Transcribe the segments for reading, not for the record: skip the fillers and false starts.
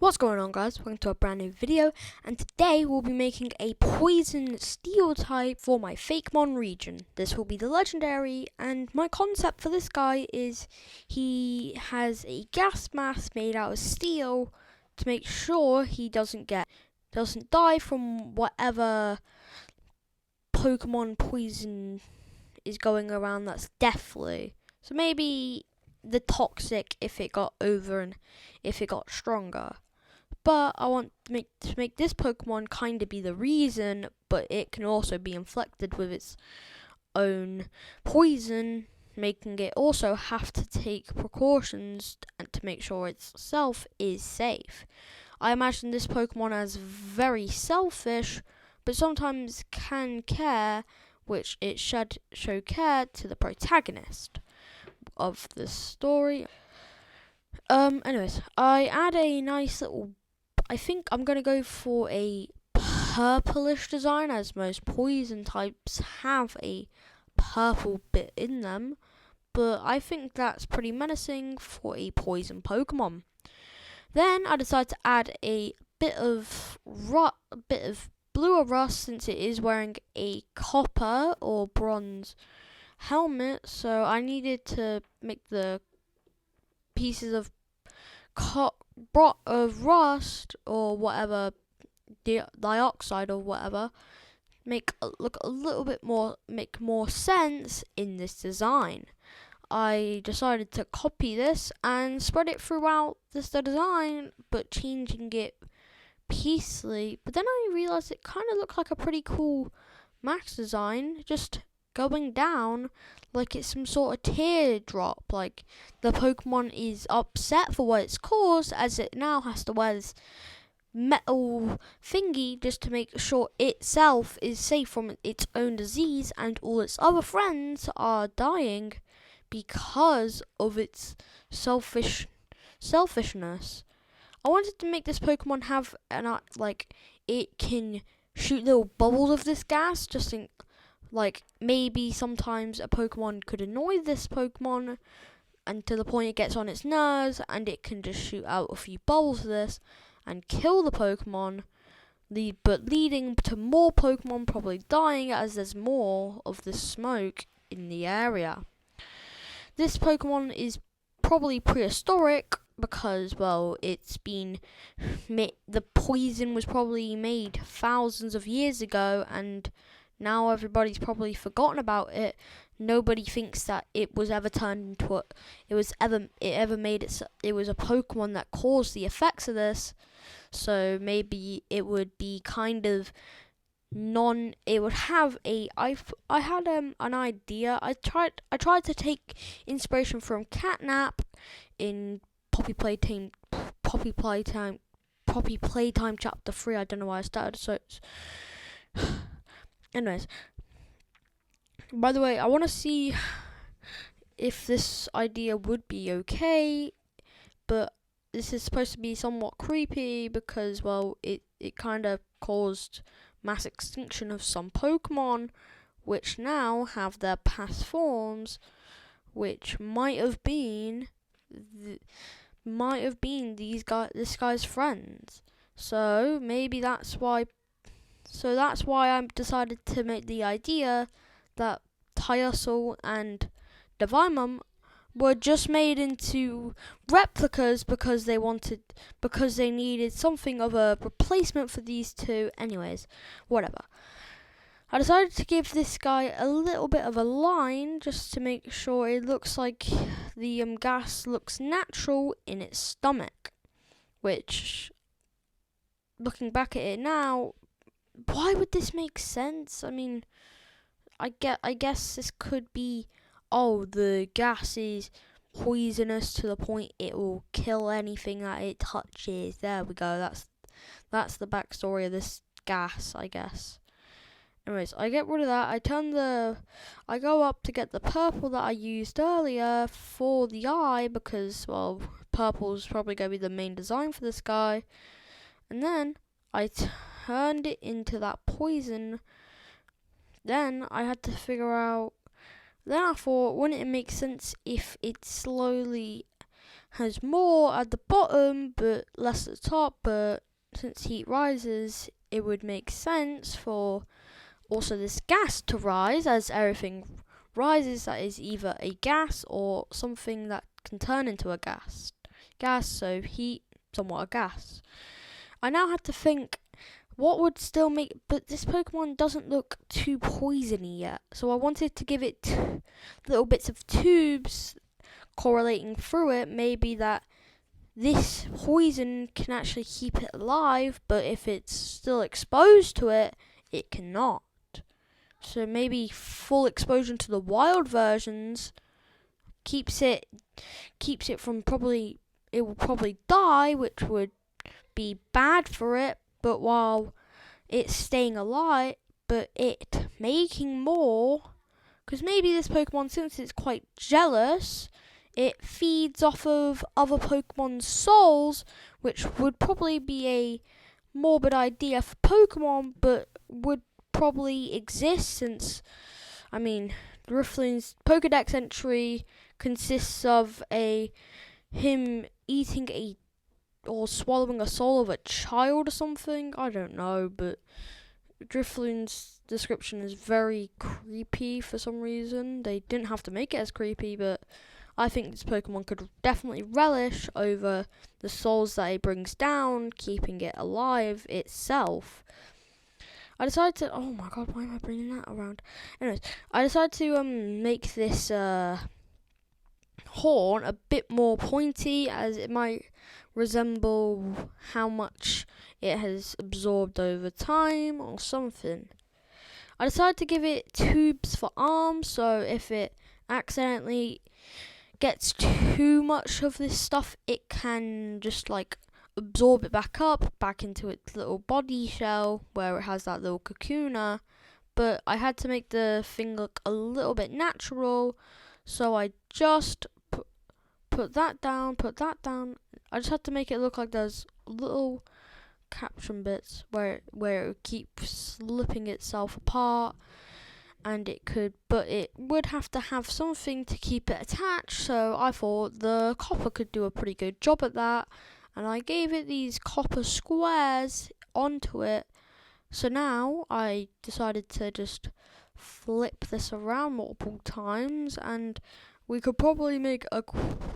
What's going on, guys? Welcome to a brand new video, and today we'll be making a poison steel type for my fakemon region. This will be the legendary, and my concept for this guy is he has a gas mask made out of steel to make sure he doesn't die from whatever Pokemon poison is going around that's deathly. So maybe the toxic if it got over and if it got stronger. But I want to make this Pokemon kind of be the reason, but it can also be inflected with its own poison, making it also have to take precautions and to make sure itself is safe. I imagine this Pokemon as very selfish, but sometimes can care, which it should show care to the protagonist of the story. Anyways, I add a nice little. I think I'm going to go for a purplish design, as most poison types have a purple bit in them, but I think that's pretty menacing for a poison Pokemon. Then I decided to add a bit of blue or rust, since it is wearing a copper or bronze helmet, so I needed to make the pieces of rust or whatever, dioxide or whatever, make more sense in this design. I decided to copy this and spread it throughout the design, but changing it piecely. But then I realized it kind of looked like a pretty cool max design, just going down like it's some sort of teardrop, like the Pokemon is upset for what it's caused, as it now has to wear this metal thingy just to make sure itself is safe from its own disease, and all its other friends are dying because of its selfishness. I wanted to make this Pokemon have it can shoot little bubbles of this gas, just in maybe sometimes a Pokemon could annoy this Pokemon, and to the point it gets on its nerves, and it can just shoot out a few bubbles of this and kill the Pokemon, but leading to more Pokemon probably dying as there's more of the smoke in the area. This Pokemon is probably prehistoric because, well, the poison was probably made thousands of years ago, and now everybody's probably forgotten about it. Nobody thinks that it was ever turned into it was a Pokemon that caused the effects of this. So maybe it would be kind of it would have I had an idea. I tried to take inspiration from Catnap in Poppy Playtime chapter 3. I don't know why I started so anyways, by the way, I want to see if this idea would be okay, but this is supposed to be somewhat creepy because, well, it kind of caused mass extinction of some Pokemon, which now have their past forms, which might have been this guy's friends. So maybe that's why. So that's why I decided to make the idea that Tyusel and Divimum were just made into replicas because they needed something of a replacement for these two. Anyways, whatever. I decided to give this guy a little bit of a line just to make sure it looks like the gas looks natural in its stomach, which, looking back at it now, why would this make sense? I mean, I guess this could be, the gas is poisonous to the point it will kill anything that it touches. There we go. That's the backstory of this gas, I guess. Anyways, I get rid of that. I go up to get the purple that I used earlier for the eye because, well, purple's probably going to be the main design for this guy. And then I turned it into that poison. Then I had to figure out. Then I thought, wouldn't it make sense if it slowly has more at the bottom but less at the top, but since heat rises, it would make sense for also this gas to rise, as everything rises that is either a gas or something that can turn into a gas. So heat, somewhat a gas. I now had to think what would still make, but this Pokemon doesn't look too poisony yet, so I wanted to give it little bits of tubes correlating through it, maybe that this poison can actually keep it alive, but if it's still exposed to it, it cannot. So maybe full exposure to the wild versions keeps it from probably, it will probably die, which would be bad for it, but while it's staying alive, but it making more, because maybe this Pokemon, since it's quite jealous, it feeds off of other Pokemon's souls, which would probably be a morbid idea for Pokemon, but would probably exist since, I mean, Rifflin's Pokedex entry consists of him eating or swallowing a soul of a child or something. I don't know, but Drifloon's description is very creepy for some reason. They didn't have to make it as creepy, but I think this Pokemon could definitely relish over the souls that it brings down, keeping it alive itself. I decided to, oh my god, why am I bringing that around? Anyways, I decided to make this horn a bit more pointy, as it might resemble how much it has absorbed over time or something. I decided to give it tubes for arms, so if it accidentally gets too much of this stuff, it can just like absorb it back into its little body shell where it has that little cocooner. But I had to make the thing look a little bit natural, so I just put that down. I just had to make it look like there's little caption bits where it keeps slipping itself apart, and but it would have to have something to keep it attached, so I thought the copper could do a pretty good job at that, and I gave it these copper squares onto it. So now I decided to just flip this around multiple times, and we could probably make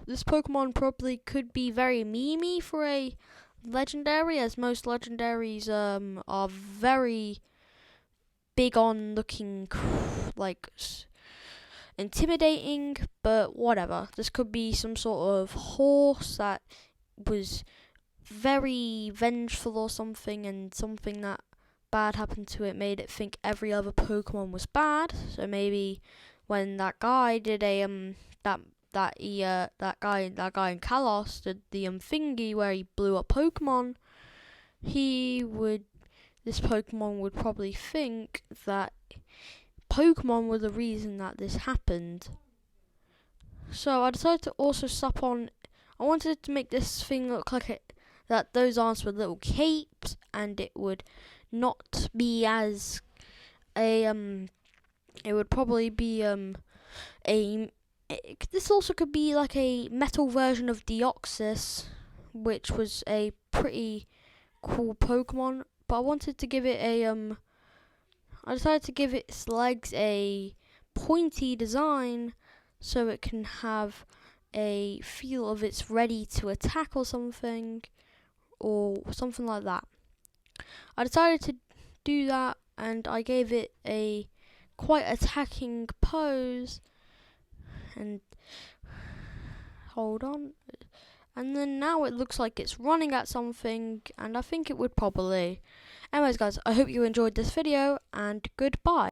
this Pokemon probably could be very memey for a legendary, as most legendaries are very big on looking like intimidating, but whatever. This could be some sort of horse that was very vengeful or something, and something that bad happened to it made it think every other Pokemon was bad. So maybe when that guy did that guy in Kalos did the thingy where he blew up Pokemon, this Pokemon would probably think that Pokemon were the reason that this happened. So I decided to also slap on, I wanted to make this thing look like that those arms were little capes, and it would not be as it would probably be this also could be like a metal version of Deoxys, which was a pretty cool Pokemon, but I wanted to give it I decided to give its legs a pointy design so it can have a feel of it's ready to attack or something like that. I decided to do that, and I gave it a quite attacking pose, and hold on, and then now it looks like it's running at something, and I think it would probably. Anyways guys, I hope you enjoyed this video, and goodbye.